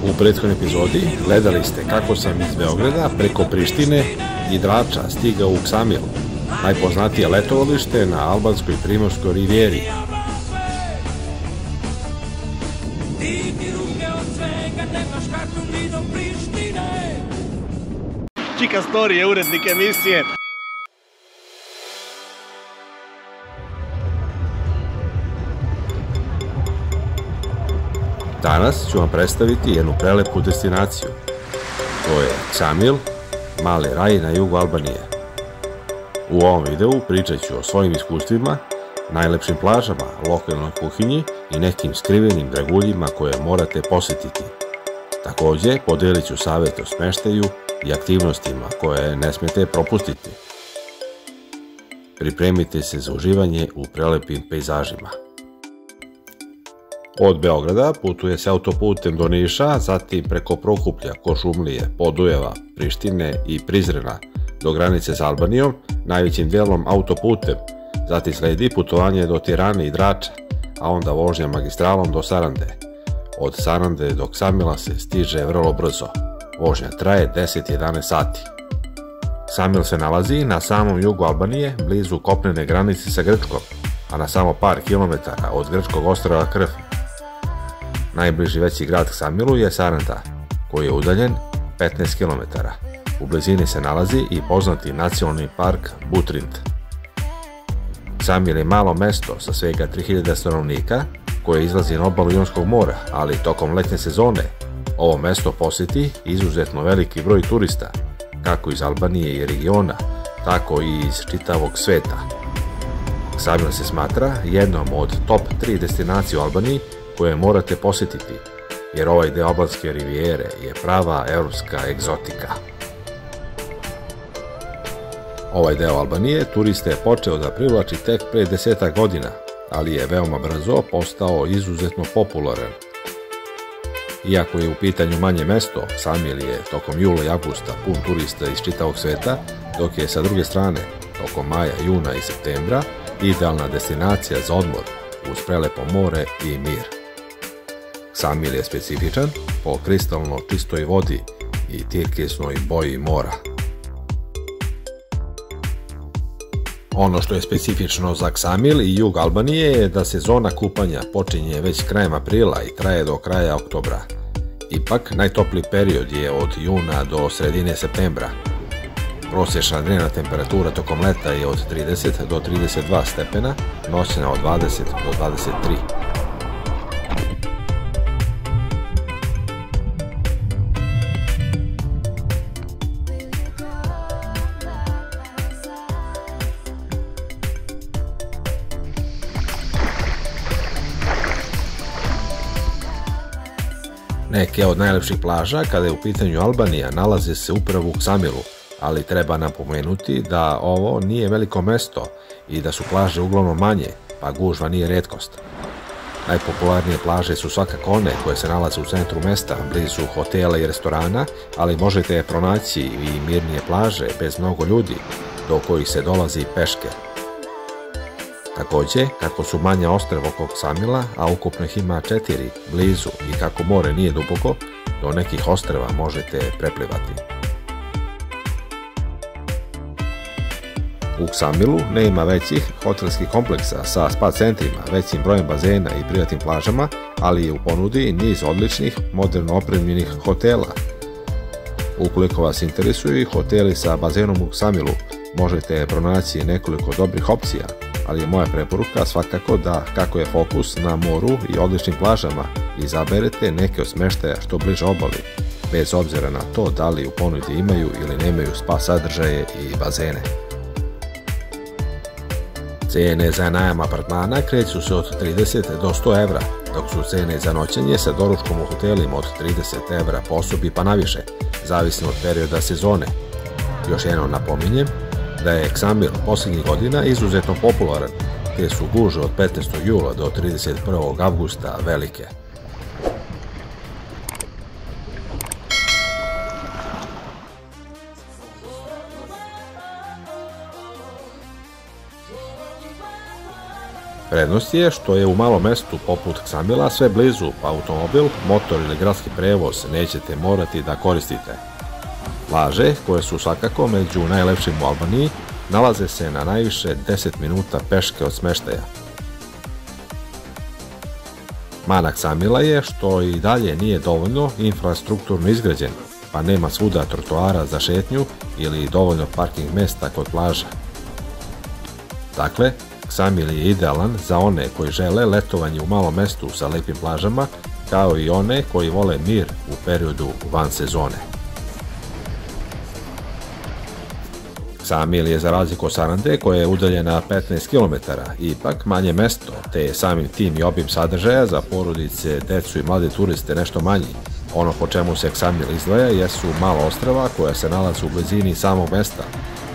U prethodnoj epizodi gledali ste kako sam iz Beograda preko Prištine i Drača stigao u Ksamil, najpoznatije letovalište na albanskoj primorskoj rivijeri. Čika Story je urednik emisije. Danas ću vam predstaviti jednu prelepu destinaciju. To je Ksamil, mali raj na jugu Albanije. U ovom videu pričat ću o svojim iskustvima, najlepšim plažama, lokalnoj kuhinji i nekim skrivenim draguljima koje morate posjetiti. Također podelit ću savjet o smeštaju i aktivnostima koje ne smete propustiti. Pripremite se za uživanje u prelepim pejzažima. Od Beograda putuje se autoputem do Niša, zatim preko Prokuplja, Košumlije, Podujeva, Prištine i Prizrena do granice s Albanijom, najvećim dijelom autoputem, zatim sledi putovanje do Tirane i Drača, a onda vožnja magistralom do Sarande. Od Sarande do Ksamila se stiže vrlo brzo. Vožnja traje 10-11 sati. Ksamil se nalazi na samom jugu Albanije, blizu kopnene granice sa Grčkom, a na samo par kilometara od grčkog ostrva Krf. Najbliži veći grad Ksamilu je Saranda, koji je udaljen 15 km. U blizini se nalazi i poznati nacionalni park Butrint. Ksamil je malo mesto sa svega 3000 stanovnika koje izlazi na obalu Jonskog mora, ali tokom letnje sezone ovo mesto posjeti izuzetno veliki broj turista, kako iz Albanije i regiona, tako i iz čitavog sveta. Ksamil se smatra jednom od top 3 destinacije u Albaniji koje morate posjetiti, jer ovaj deo albanske rivijere je prava evropska egzotika. Ovaj deo Albanije turiste je počeo da privlači tek pre 10 godina, ali je veoma brzo postao izuzetno popularan. Iako je u pitanju manje mesto, Ksamil je tokom jula i avgusta pun turista iz čitavog sveta, dok je sa druge strane, tokom maja, juna i septembra, idealna destinacija za odmor uz prelepo more i mir. Ksamil je specifičan po kristalno čistoj vodi i tirkisnoj boji mora. Ono što je specifično za Ksamil i jug Albanije je da sezona kupanja počinje već krajem aprila i traje do kraja oktobra. Ipak, najtopliji period je od juna do sredine septembra. Prosječna dnevna temperatura tokom leta je od 30 do 32 stepena, noćna od 20 do 23. Neke od najlepših plaža kada je u pitanju Albanija nalaze se upravo u Ksamilu, ali treba napomenuti da ovo nije veliko mesto i da su plaže uglavnom manje, pa gužva nije retkost. Najpopularnije plaže su svakako one koje se nalaze u centru mesta, blizu hotela i restorana, ali možete pronaći i mirnije plaže bez mnogo ljudi, do kojih se dolazi peške. Također, kako su manja ostrva oko Ksamila, a ukupno ih ima 4 blizu i kako more nije duboko, do nekih ostrva možete preplivati. U Ksamilu nema većih hotelskih kompleksa sa spa centrima, većim brojem bazena i privatnim plažama, ali je u ponudi niz odličnih, moderno opremljenih hotela. Ukoliko vas interesuju hoteli sa bazenom u Ksamilu, možete pronaći nekoliko dobrih opcija, ali je moja preporuka svakako da, kako je fokus na moru i odličnim plažama, izaberete neke od smeštaja što bliže obali, bez obzira na to da li u ponudi imaju ili nemaju spa sadržaje i bazene. Cene za najam apartmana kreću se od 30 do 100 evra, dok su cene za noćenje sa doručkom u hotelima od 30 evra po osobi pa naviše, zavisno od perioda sezone. Još jednom napominjem da je Ksamil posljednjih godina izuzetno popularan, te su gužve od 15. jula do 31. avgusta velike. Prednost je što je u malom mestu poput Ksamila sve blizu, pa automobil, motor ili gradski prevoz nećete morati da koristite. Plaže, koje su svakako među najlepšim u Albaniji, nalaze se na najviše 10 minuta peške od smeštaja. Mana Ksamila je što i dalje nije dovoljno infrastrukturno izgrađen, pa nema svuda trotoara za šetnju ili dovoljno parking mesta kod plaža. Dakle, Ksamil je idealan za one koji žele letovanje u malom mestu sa lepim plažama, kao i one koji vole mir u periodu van sezone. Ksamil je za razliku od Sarande, koja je udaljena 15 km, ipak manje mesto, te je samim tim i obim sadržaja za porodice, decu i mlade turiste nešto manji. Ono po čemu se Ksamil izdvaja jesu mala ostrva koja se nalaze u blizini samog mesta,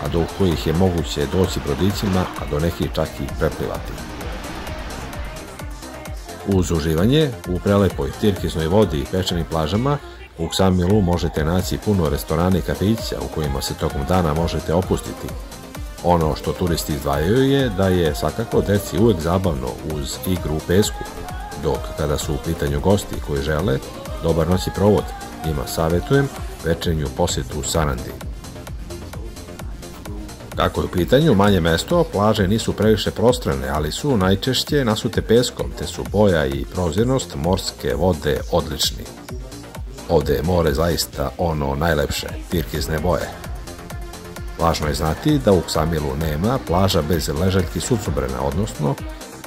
a do kojih je moguće doći brodićima, a do nekih čak i preplivati. Uz uživanje u prelepoj tirkiznoj vodi i peščanim plažama, u Ksamilu možete naći puno restorana i kafića u kojima se tokom dana možete opustiti. Ono što turisti izdvajaju je da je svakako deci uvek zabavno uz igru u pesku, dok kada su u pitanju gosti koji žele dobar noćni provod, njima savjetujem večernju posjetu Sarandi. Kako je u pitanju manje mesto, plaže nisu previše prostrane, ali su najčešće nasute peskom, te su boja i prozirnost morske vode odlični. Ovde je more zaista ono najlepše, tirkizne boje. Važno je znati da u Ksamilu nema plaža bez ležaljki suncobrana, odnosno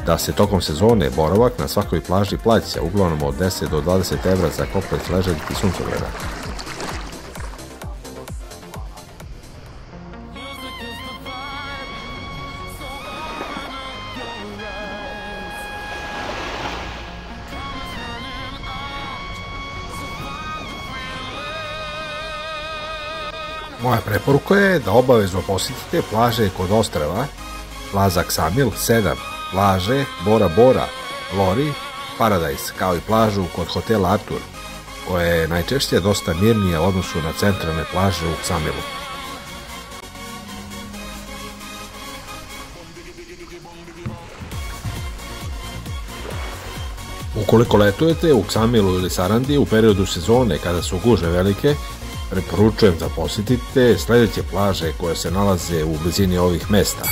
da se tokom sezone boravak na svakoj plaži plaća uglavnom od 10 do 20 evra za komplet ležaljki suncobrana. Moja preporuka je da obavezno posjetite plaže kod ostrva, plaža Ksamil 7, plaže Bora Bora, Lori, Paradise, kao i plažu kod hotela Artur, koja je najčešće dosta mirnija u odnosu na centralne plaže u Ksamilu. Ukoliko letujete u Ksamilu ili Sarandi u periodu sezone kada su gužve velike, preporučujem da posjetite sljedeće plaže koje se nalaze u blizini ovih mesta.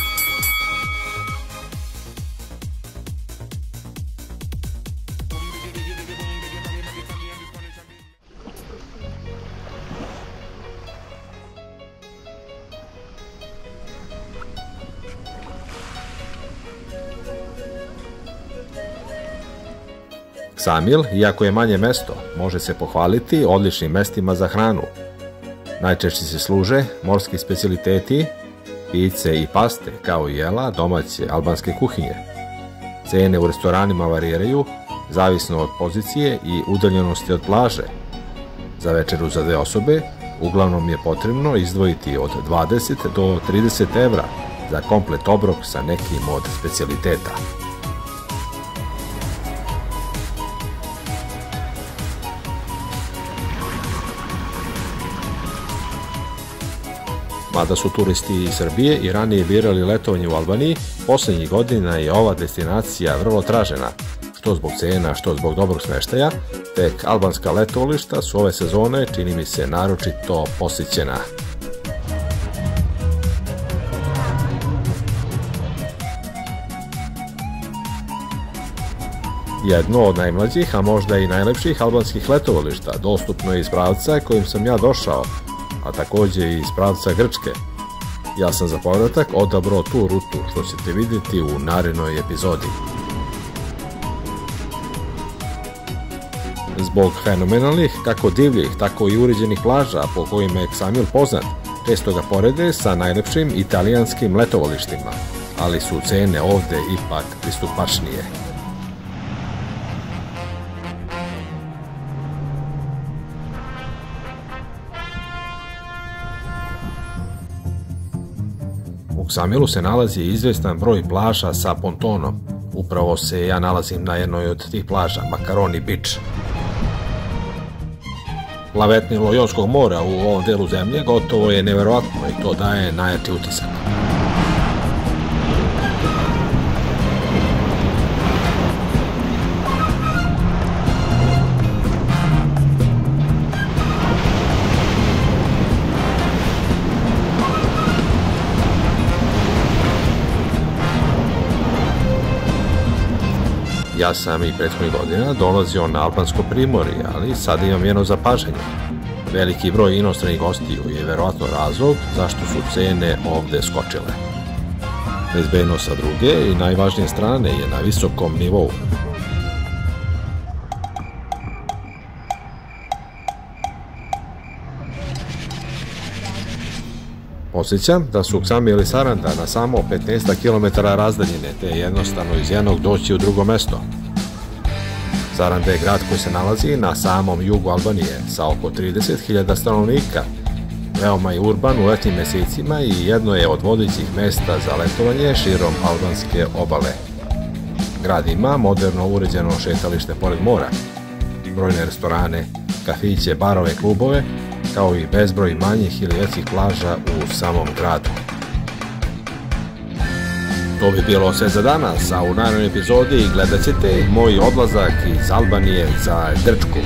Ksamil, iako je manje mesto, može se pohvaliti odličnim mestima za hranu. Najčešće se služe morski specijaliteti, pice i paste, kao i jela domaće albanske kuhinje. Cene u restoranima variraju, zavisno od pozicije i udaljenosti od plaže. Za večeru za 2 osobe, uglavnom je potrebno izdvojiti od 20 do 30 evra za komplet obrok sa nekim od specijaliteta. Mada su turisti iz Srbije i ranije birali letovanje u Albaniji, posljednjih godina je ova destinacija vrlo tražena, što zbog cena, što zbog dobrog smeštaja, tek albanska letovališta su ove sezone, čini mi se, naročito posjećena. Jedno od najmlađih, a možda i najlepših albanskih letovališta, dostupno je iz pravca kojim sam ja došao, a također i iz pravca Grčke. Ja sam za povratak odabrao tu rutu, što ćete vidjeti u narednoj epizodi. Zbog fenomenalnih, kako divljih, tako i uređenih plaža po kojima je Ksamil poznat, često ga porede sa najlepšim italijanskim letovalištima, ali su cene ovde ipak pristupačnije. U Ksamilu se nalazi izvestan broj plaža sa pontonom. Upravo se ja nalazim na jednoj od tih plaža, Makaroni Beach. Plavetnilo Jonskog mora u ovom delu zemlje gotovo je neverovatno i to daje najjači utisak. Ja sam i prethodnih godina dolazio na albansko primorje, ali sad imam jedno zapažanje. Veliki broj inostranih gostiju je verovatno razlog zašto su cene ovde skočile. Bezbednost sa druge i najvažnije strane je na visokom nivou. Podsjećam da su Ksamil i Saranda na samo 15 km razdaljine, te je jednostavno iz jednog doći u drugo mesto. Saranda je grad koji se nalazi na samom jugu Albanije sa oko 30.000 stanovnika. Veoma je urban u letnjim mesecima i jedno je od vodećih mesta za letovanje širom albanske obale. Grad ima moderno uređeno šetalište pored mora, brojne restorane, kafiće, barove, klubove, kao i bezbroj manjih ili većih plaža u samom gradu. To bi bilo sve za danas, a u narednoj epizodi gledat ćete moj odlazak iz Albanije za Grčku.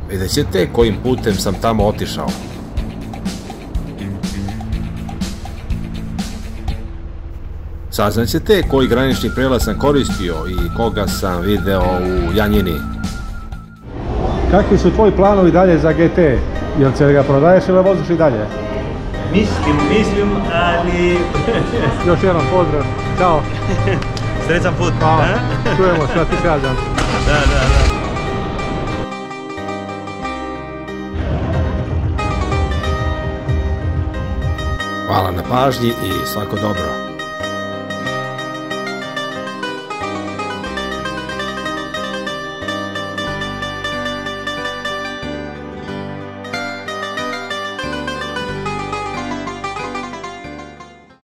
Vidjet ćete kojim putem sam tamo otišao. Saznaćete koji granični prelaz sam koristio i koga sam video u Janjini. Kakvi su tvoji planovi dalje za GT? Jel će ga prodaješ ili voziš i dalje? Mislim, ali... Još jednom pozdrav, čao. Srećan put. Hvala, čujemo šta ti kažem. Da. Hvala na pažnji i svako dobro.